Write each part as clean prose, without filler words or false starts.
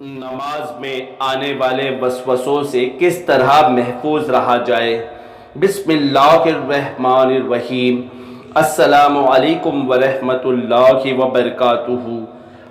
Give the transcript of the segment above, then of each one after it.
नमाज में आने वाले वसवसों से किस तरह महफूज रहा जाए। बिस्मिल्लाहिर्रहमानिर्रहीम। अस्सलामु अलैकुम वरहमतुल्लाहि वबरकातुहू।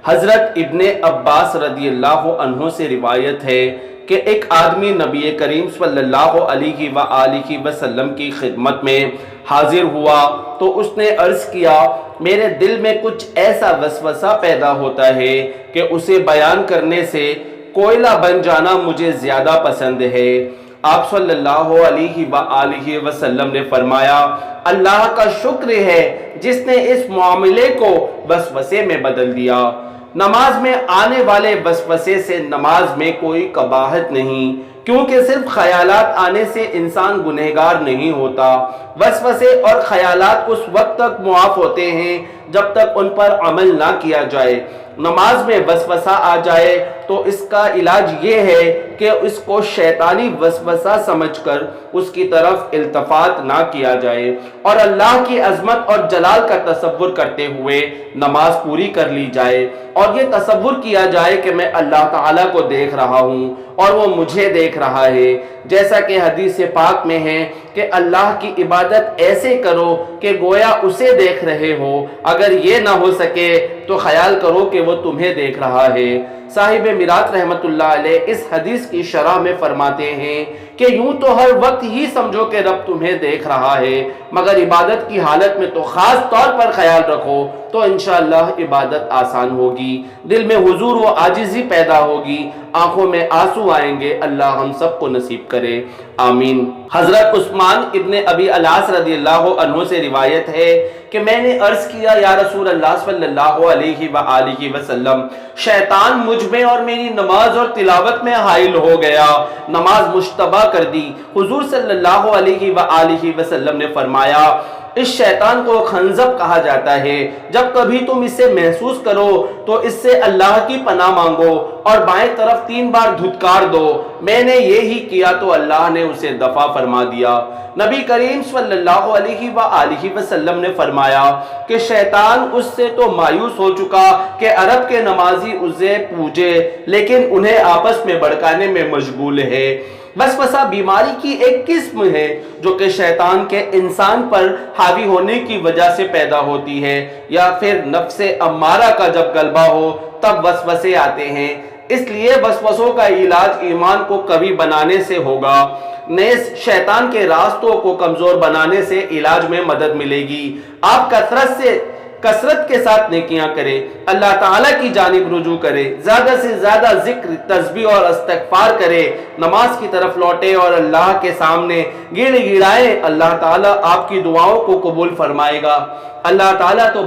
हज़रत इब्ने अब्बास रदियल्लाहु अन्हु से रिवायत है कि एक आदमी नबी करीम सल्लल्लाहु अलैहि वआलिहि वसल्लम की खिदमत में हाजिर हुआ तो उसने अर्ज़ किया, मेरे दिल में कुछ ऐसा वसवसा पैदा होता है कि उसे बयान करने से कोयला बन जाना मुझे ज़्यादा पसंद है। आप सल्लल्लाहु अलैहि वआलिहि वसल्लम ने फरमाया, अल्लाह का शुक्र है जिसने इस मामले को वसवसे में बदल दिया। नमाज में आने वाले वसवसे से नमाज में कोई कबाहत नहीं, क्योंकि सिर्फ ख्यालात आने से इंसान गुनहगार नहीं होता। वसवसे और ख्यालात उस वक्त तक मुआफ होते हैं जब तक उन पर अमल ना किया जाए। नमाज में वसवसा आ जाए तो इसका इलाज ये है कि इसको शैतानी वसवसा समझकर उसकी तरफ इल्तफात ना किया जाए और अल्लाह की अजमत और जलाल का तसव्वुर करते हुए नमाज पूरी कर ली जाए और ये तसव्वुर किया जाए कि मैं अल्लाह ताला को देख रहा हूँ और वो मुझे देख रहा है। जैसा कि हदीस पाक में है कि अल्लाह की इबादत ऐसे करो कि गोया उसे देख रहे हो। अगर ये ना हो सके तो ख्याल करो कि वो तुम्हें देख रहा है। साहिब मिरात रहमतुल्लाह अलैह इस हदीस की शरह में फरमाते हैं कि यूं तो हर वक्त ही समझो कि रब तुम्हें देख रहा है, मगर इबादत की हालत में तो ख़ास तौर पर ख्याल रखो तो इंशाअल्लाह इबादत आसान होगी, दिल में हुजूर व आजिज़ी पैदा होगी, आंखों में आंसू आएंगे। अल्लाह हम सबको नसीब करे, आमीन। हज़रत उस्मान इब्ने अबी अलास रदियल्लाहु अन्हु से रिवायत है कि मैंने अर्ज़ किया, या रसूल अल्लाह सल्लल्लाहु अलैहि वआलिहि वसल्लम, शैतान मुझ में और मेरी नमाज और तिलावत में हाइल हो गया, नमाज मुश्तबा कर दी। हुजूर सल्लल्लाहु अलैहि वआलिहि वसल्लम ने फरमाया, इस शैतान को खंजब कहा जाता है। जब कभी तुम इसे महसूस करो तो इससे अल्लाह की पनाह मांगो और बाएं तरफ 3 बार धुतकार दो। मैंने ये ही किया तो अल्लाह ने उसे दफा फरमा दिया। नबी करीम सल्लल्लाहु अलैहि वआलिहि वसल्लम ने फरमाया कि शैतान उससे तो मायूस हो चुका कि अरब के नमाजी उसे पूजे, लेकिन उन्हें आपस में भड़काने में मशगूल है। वसवसा बीमारी की एक किस्म है जो कि शैतान के इंसान पर हावी होने की वजह से पैदा होती है, या फिर नफ्से अम्मारा का जब गलबा हो तब वसवसे आते हैं। इसलिए वसवसों का इलाज ईमान को कवी बनाने से होगा। नेस शैतान के रास्तों को कमजोर बनाने से इलाज में मदद मिलेगी। आप कसरत के साथ नेकियां करें, अल्लाह ताला की जानिब रुजू करें, ज़्यादा से ज़्यादा जिक्र, तस्बीह और इस्तिग़फ़ार करें, नमाज की तरफ लौटे और अल्लाह के सामने गिड़गिड़ाएं। अल्लाह ताला आपकी दुआओं को कबूल फरमाएगा। अल्लाह ताला तो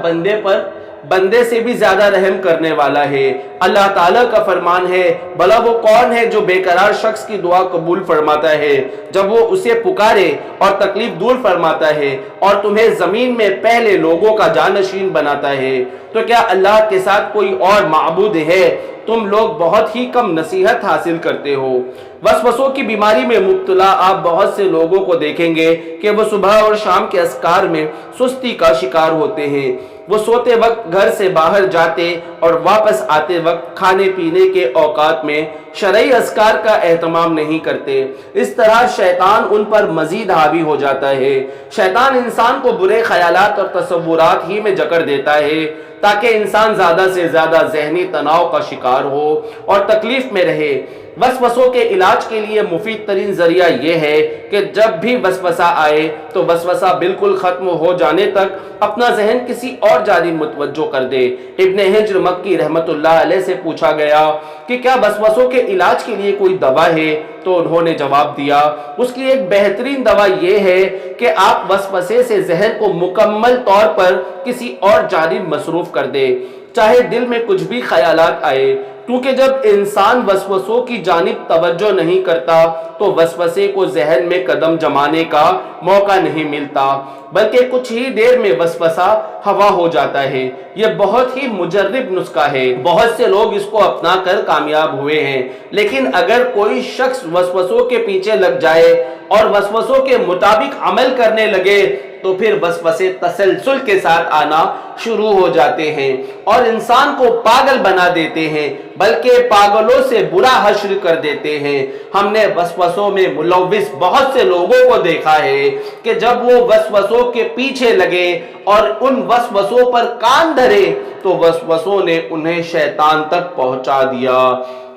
बंदे से भी ज्यादा रहम करने वाला है। अल्लाह ताला का फरमान है, भला वो कौन है जो बेकरार शख्स की दुआ कबूल फरमाता है जब वो उसे पुकारे और तकलीफ दूर फरमाता है और तुम्हें जमीन में पहले लोगों का जानशीन बनाता है। तो क्या अल्लाह के साथ कोई और माबूद है? तुम लोग बहुत ही कम नसीहत हासिल करते हो। वसवसों की बीमारी में मुब्तला आप बहुत से लोगों को देखेंगे कि वो सुबह और शाम के अस्कार में सुस्ती का शिकार होते हैं। वो सोते वक्त घर से बाहर जाते और वापस आते वक्त खाने पीने के औकात में शरई अस्कार का एहतमाम नहीं करते। इस तरह शैतान उन पर मजीद हावी हो जाता है। शैतान इंसान को बुरे ख्यालात और तसव्वुरात ही में जकड़ देता है ताकि इंसान ज्यादा से ज्यादा जहनी तनाव का शिकार हो और तकलीफ में रहे। वसवसों के इलाज के लिए मुफीद तरीन जरिया यह है कि जब भी वसवसा आए तो वसवसा बिल्कुल खत्म हो जाने तक अपना जहन किसी और जानिब मुतवज्जो कर दे। इब्ने हिज्र मक्की रहमतुल्लाह अलैह से पूछा गया कि क्या वसवसों के इलाज के लिए कोई दवा है, तो उन्होंने जवाब दिया, उसकी एक बेहतरीन दवा यह है कि आप वसवसे से जहन को मुकम्मल तौर पर किसी और जानिब मसरूफ कर दे, चाहे दिल में कुछ भी ख्यालात आए। क्योंकि जब इंसान वसवसों की जानिब तवज्जो नहीं करता तो वसवसे को जहन में कदम जमाने का मौका नहीं मिलता, बल्कि कुछ ही देर में वसवसा हवा हो जाता है। यह बहुत ही मुजर्रिब नुस्खा है, बहुत से लोग इसको अपना कर कामयाब हुए हैं। लेकिन अगर कोई शख्स वसवसों के पीछे लग जाए और वसवसों के मुताबिक अमल करने लगे تو پھر وسوسے تسلسل کے ساتھ آنا شروع ہو جاتے ہیں اور انسان کو پاگل بنا دیتے ہیں، بلکہ پاگلوں سے برا حشر کر دیتے ہیں۔ ہم نے وسوسوں میں ملوث بہت سے لوگوں کو دیکھا ہے کہ جب وہ وسوسوں کے پیچھے لگے اور ان وسوسوں پر کان دھرے تو وسوسوں نے انہیں شیطان تک پہنچا دیا۔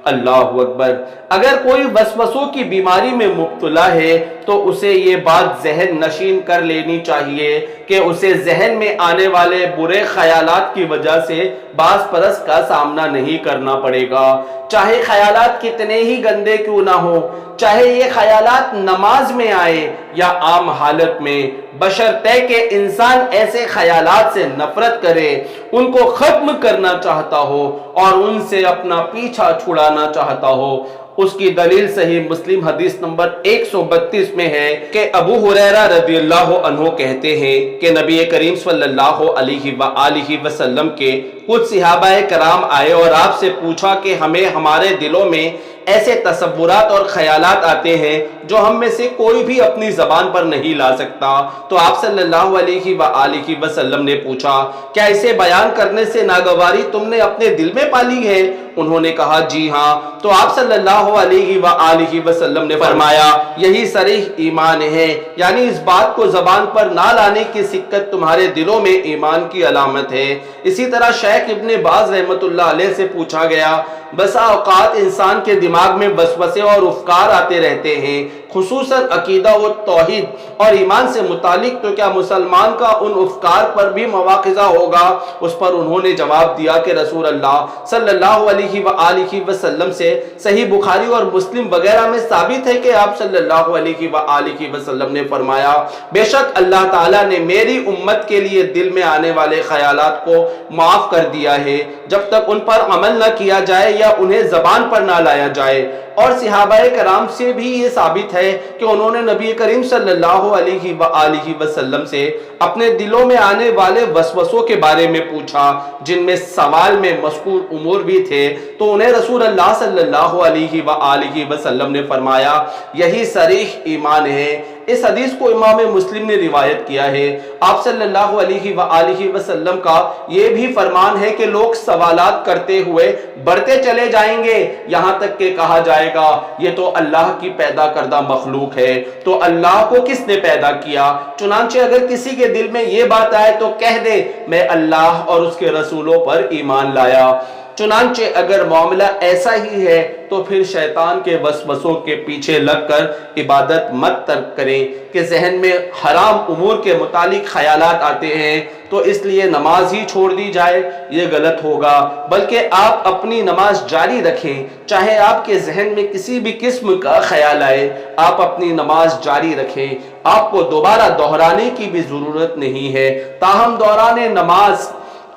اللہ اکبر۔ اگر کوئی وسوسوں کی بیماری میں مبتلا ہے تو اسے یہ بات ذہن نشین کر لینی چاہیے کہ اسے ذہن میں آنے والے برے خیالات کی وجہ سے باز پرس کا سامنا نہیں کرنا پڑے گا، چاہے خیالات کتنے ہی گندے کیوں نہ ہو، چاہے یہ خیالات نماز میں آئے یا عام حالت میں، بشرطے کہ انسان ایسے خیالات سے نفرت کرے، ان کو ختم کرنا چاہتا ہو اور ان سے اپنا پیچھا چھڑانا چاہتا ہو۔ اس کی دلیل صحیح مسلم حدیث نمبر 132 میں ہے کہ ابو ہریرہ رضی اللہ عنہ کہتے ہیں کہ نبی کریم صلی اللہ علیہ وآلہ وسلم کے کچھ صحابہ کرام آئے اور آپ سے پوچھا کہ ہمیں ہمارے دلوں میں ایسے تصورات اور خیالات آتے ہیں جو ہم میں سے کوئی بھی اپنی زبان پر نہیں لا سکتا، تو آپ صلی اللہ علیہ وآلہ وسلم نے پوچھا کیا اسے بیان کرنے سے ناگواری تم نے اپنے دل میں پالی ہے؟ انہوں نے کہا جی ہاں۔ تو آپ صلی اللہ علیہ وآلہ وسلم نے فرمایا یہی صریح ایمان ہے، یعنی اس بات کو زبان پر نہ لانے کی سکت تمہارے دلوں میں ایمان کی علامت ہے۔ اسی طرح شیخ ابن باز رحمت اللہ علیہ سے پوچھا گیا بسا اوقات انسان کے دماغ میں وسوسے اور افکار آتے رہتے ہیں، خصوصاً عقیدہ و توحید اور ایمان سے متعلق، تو کیا مسلمان کا ان افکار پر بھی مواخذہ ہوگا؟ اس پر انہوں نے جواب دیا کہ رسول اللہ صلی اللہ علیہ وآلہ وسلم سے صحیح بخاری اور مسلم وغیرہ میں ثابت ہے کہ آپ صلی اللہ علیہ وآلہ وسلم نے فرمایا بے شک اللہ تعالیٰ نے میری امت کے لیے دل میں آنے والے خیالات کو معاف کر دیا ہے جب تک ان پر عمل نہ کیا جائے یا انہیں زبان پر نہ لایا جائے۔ اور صحابہ کرام سے بھی یہ ثابت ہے کہ انہوں نے نبی کریم صلی اللہ علیہ وآلہ وسلم سے اپنے دلوں میں آنے والے وسوسوں کے بارے میں پوچھا، جن میں سوال میں مذکور امور بھی تھے، تو انہیں رسول اللہ صلی اللہ علیہ وآلہ وسلم نے فرمایا یہی صریح ایمان ہے۔ اس حدیث کو امام مسلم نے روایت کیا ہے۔ آپ صلی اللہ علیہ وآلہ وسلم کا یہ بھی فرمان ہے کہ لوگ سوالات کرتے ہوئے بڑھتے چلے جائیں گے یہاں تک کہ کہا جائے گا یہ تو اللہ کی پیدا کردہ مخلوق ہے، تو اللہ کو کس نے پیدا کیا؟ چنانچہ اگر کسی کے دل میں یہ بات آئے تو کہہ دے میں اللہ اور اس کے رسولوں پر ایمان لایا۔ چنانچہ اگر معاملہ ایسا ہی ہے تو پھر شیطان کے وسوسوں کے پیچھے لگ کر عبادت مت ترک کریں کہ ذہن میں حرام امور کے متعلق خیالات آتے ہیں تو اس لیے نماز ہی چھوڑ دی جائے، یہ غلط ہوگا، بلکہ آپ اپنی نماز جاری رکھیں، چاہے آپ کے ذہن میں کسی بھی قسم کا خیال آئے، آپ اپنی نماز جاری رکھیں، آپ کو دوبارہ دہرانے کی بھی ضرورت نہیں ہے، تاہم دوران نماز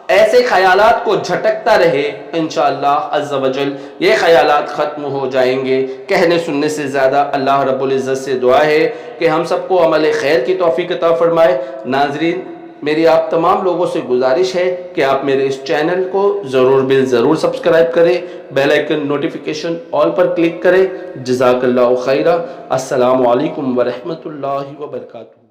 ایسے خیالات کو جھٹکتا رہے، انشاءاللہ عز و جل یہ خیالات ختم ہو جائیں گے۔ کہنے سننے سے زیادہ اللہ رب العزت سے دعا ہے کہ ہم سب کو عمل خیر کی توفیق عطا فرمائے۔ ناظرین، میری آپ تمام لوگوں سے گزارش ہے کہ آپ میرے اس چینل کو ضرور سبسکرائب کریں، بیل آئیکن نوٹیفیکیشن آل پر کلک کریں۔ جزاک اللہ خیرہ۔ السلام علیکم ورحمۃ اللہ وبرکاتہ۔